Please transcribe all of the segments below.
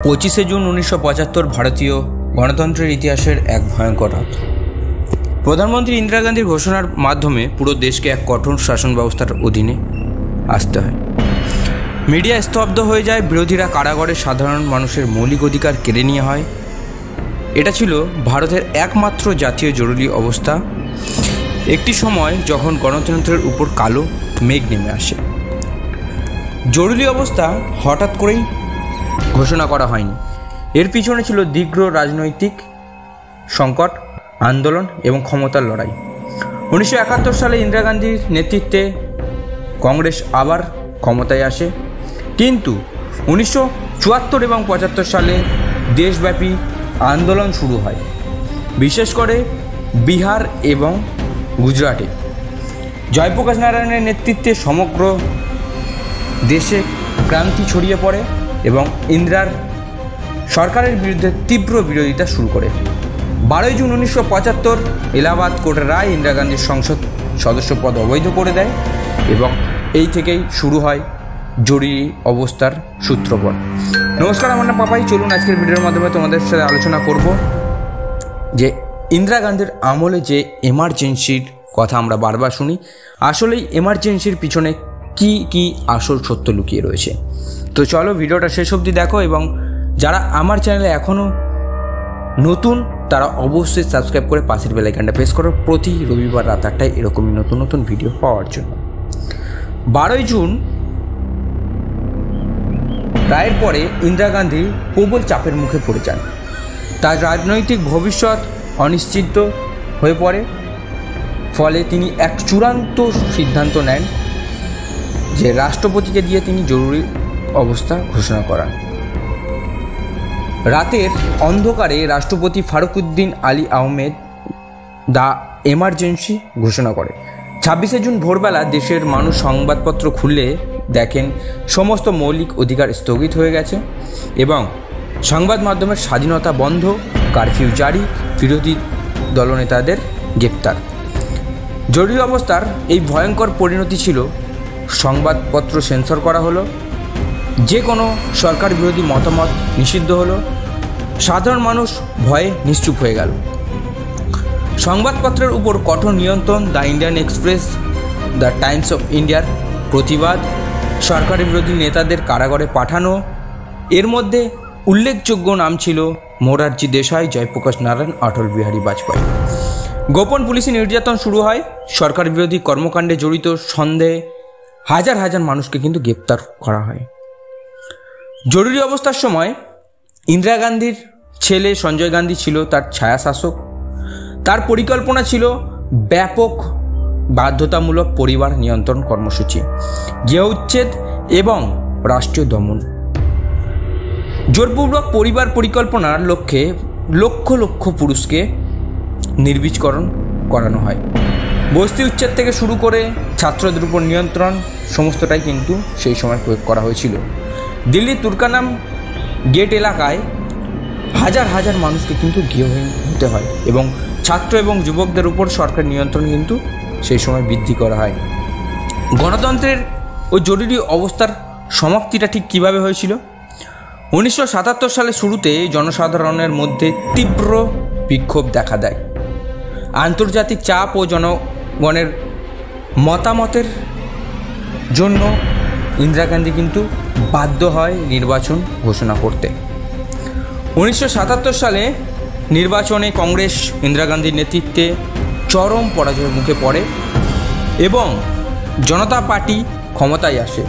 25শে June 1975 ভারতীয় গণতন্ত্রের ইতিহাসের এক ভয়ঙ্কর রাত। প্রধানমন্ত্রী ইন্দিরা গান্ধীর ঘোষণার মাধ্যমে পুরো দেশকে এক কঠোর শাসন ব্যবস্থার অধীনে আসতে হয়। মিডিয়া স্তব্ধ হয়ে যায়, বিরোধীরা কারাগারে সাধারণ মানুষের মৌলিক অধিকার কেড়ে নিয়ে হয়। এটা ছিল ভারতের একমাত্র জাতীয় জরুরি অবস্থা, একটি সময় যখন গণতন্ত্রের উপর কালো মেঘ নেমে আসে। জরুরি অবস্থা হঠাৎ করেই ঘোষণা করা হয়নি, এর পিছনে ছিল দীর্ঘ রাজনৈতিক সংকট, আন্দোলন এবং ক্ষমতার লড়াই। 1971 সালে ইন্দিরা গান্ধীর নেতৃত্বে কংগ্রেস আবার ক্ষমতায় আসে, কিন্তু 1974 এবং 75 সালে দেশব্যাপী আন্দোলন শুরু হয়, বিশেষ করে বিহার এবং গুজরাটে। জয়প্রকাশ নারায়ণের নেতৃত্বে সমগ্র দেশে ক্রান্তি ছড়িয়ে পড়ে এবং ইন্দিরার সরকারের বিরুদ্ধে তীব্র বিরোধিতা শুরু করে। 12 জুন 1975 এলাহাবাদ কোর্টের রায় ইন্দিরা গান্ধীর সংসদ সদস্য পদ অবৈধ করে দেয় এবং এই থেকেই শুরু হয় জরুরি অবস্থার সূত্রপাত। নমস্কার, আমার নাম পাপাই। চলুন আজকের ভিডিওর মাধ্যমে তোমাদের সাথে আলোচনা করব যে ইন্দিরা গান্ধীর আমলে যে এমার্জেন্সির কথা আমরা বারবার শুনি, আসলেই এমার্জেন্সির পিছনে কি কি আসল সত্য লুকিয়ে রয়েছে। তো চলো ভিডিওটা শেষ অবধি দেখো, এবং যারা আমার চ্যানেলে এখনও নতুন তারা অবশ্যই সাবস্ক্রাইব করে পাশের বেল আইকনটা প্রেস করো প্রতি রবিবার রাত 8টায় এরকমই নতুন নতুন ভিডিও পাওয়ার জন্য। 12 জুন রায়ের পরে ইন্দিরা গান্ধী প্রবল চাপের মুখে পড়ে যান। তার রাজনৈতিক ভবিষ্যৎ অনিশ্চিত হয়ে পড়ে, ফলে তিনি এক চূড়ান্ত সিদ্ধান্ত নেন যে রাষ্ট্রপতিকে দিয়ে তিনি জরুরি অবস্থা ঘোষণা করান। রাতের অন্ধকারে রাষ্ট্রপতি ফারুকুদ্দিন আলী আহমেদ দ্য এমার্জেন্সি ঘোষণা করে। 26শে জুন ভোরবেলা দেশের মানুষ সংবাদপত্র খুলে দেখেন সমস্ত মৌলিক অধিকার স্থগিত হয়ে গেছে এবং সংবাদ মাধ্যমের স্বাধীনতা বন্ধ, কারফিউ জারি, বিরোধী দলনেতাদের গ্রেপ্তার। জরুরি অবস্থার এই ভয়ঙ্কর পরিণতি ছিল সংবাদপত্র সেন্সর করা হলো, যে কোনো সরকার বিরোধী মতামত নিষিদ্ধ হলো, সাধারণ মানুষ ভয়ে নিশ্চুপ হয়ে গেল। সংবাদপত্রের উপর কঠোর নিয়ন্ত্রণ, the Indian express, the Times of ইন্ডিয়ার প্রতিবাদ, সরকারি বিরোধী নেতাদের কারাগারে পাঠানো। এর মধ্যে উল্লেখযোগ্য নাম ছিল মোরারজি দেশাই, জয়প্রকাশ নারায়ণ, অটল বিহারী বাজপেয়ী। গোপন পুলিশি নির্যাতন শুরু হয়, সরকার বিরোধী কর্মকাণ্ডে জড়িত সন্দেহে হাজার হাজার মানুষকে কিন্তু গ্রেপ্তার করা হয়। জরুরি অবস্থার সময় ইন্দিরা গান্ধীর ছেলে সঞ্জয় গান্ধী ছিল তার ছায়াশাসক। তার পরিকল্পনা ছিল ব্যাপক বাধ্যতামূলক পরিবার নিয়ন্ত্রণ কর্মসূচি, গৃহ উচ্ছেদ এবং রাষ্ট্রীয় দমন। জোরপূর্বক পরিবার পরিকল্পনার লক্ষ্যে লক্ষ লক্ষ পুরুষকে নির্বীজকরণ করানো হয়। বস্তি উচ্ছেদ থেকে শুরু করে ছাত্রদের উপর নিয়ন্ত্রণ, সমস্তটাই কিন্তু সেই সময় প্রয়োগ করা হয়েছিল। দিল্লির তুর্কানাম গেট এলাকায় হাজার হাজার মানুষকে কিন্তু গৃহহীন হতে হয় এবং ছাত্র এবং যুবকদের উপর সরকার নিয়ন্ত্রণ কিন্তু সেই সময় বৃদ্ধি করা হয়। গণতন্ত্রের ওই জরুরি অবস্থার সমাপ্তিটা ঠিক কীভাবে হয়েছিল? 1977 সালের শুরুতে জনসাধারণের মধ্যে তীব্র বিক্ষোভ দেখা দেয়। আন্তর্জাতিক চাপ ও জনগণের মতামতের জন্য ইন্দিরা গান্ধী কিন্তু বাধ্য হয় নির্বাচন ঘোষণা করতে। 1977 সালে নির্বাচনে কংগ্রেস ইন্দিরা গান্ধীর নেতৃত্বে চরম পরাজয়ের মুখে পড়ে এবং জনতা পার্টি ক্ষমতায় আসে।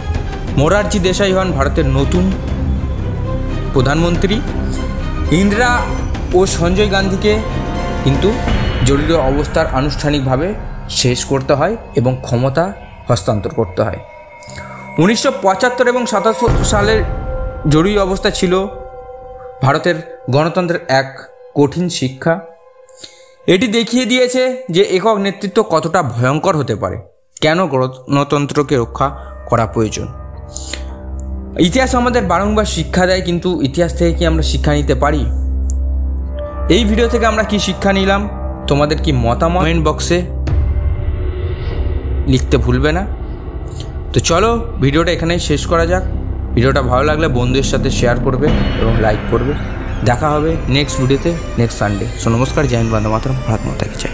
মোরারজি দেশাই হন ভারতের নতুন প্রধানমন্ত্রী। ইন্দিরা ও সঞ্জয় গান্ধীকে কিন্তু জরুরি অবস্থার আনুষ্ঠানিকভাবে শেষ করতে হয় এবং ক্ষমতা হস্তান্তর করতে হয়। 1975 এবং 77 সালের জরুরি অবস্থা ছিল ভারতের গণতন্ত্রের এক কঠিন শিক্ষা। এটি দেখিয়ে দিয়েছে যে একক নেতৃত্ব কতটা ভয়ঙ্কর হতে পারে, কেন গণতন্ত্রকে রক্ষা করা প্রয়োজন। ইতিহাস আমাদের বারংবার শিক্ষা দেয়, কিন্তু ইতিহাস থেকে কি আমরা শিক্ষা নিতে পারি? এই ভিডিও থেকে আমরা কি শিক্ষা নিলাম, তোমাদের কি মতামত কমেন্ট বক্সে লিখতে ভুলবে না। তো চলো ভিডিওটা এখানেই শেষ করা যাক। ভিডিওটা ভালো লাগলে বন্ধুদের সাথে শেয়ার করবে এবং লাইক করবে। দেখা হবে নেক্সট ভিডিওতে নেক্সট সানডে। সো নমস্কার, জয় হিন্দ, বন্দে মাতরম, ভারত মাতা কি জয়।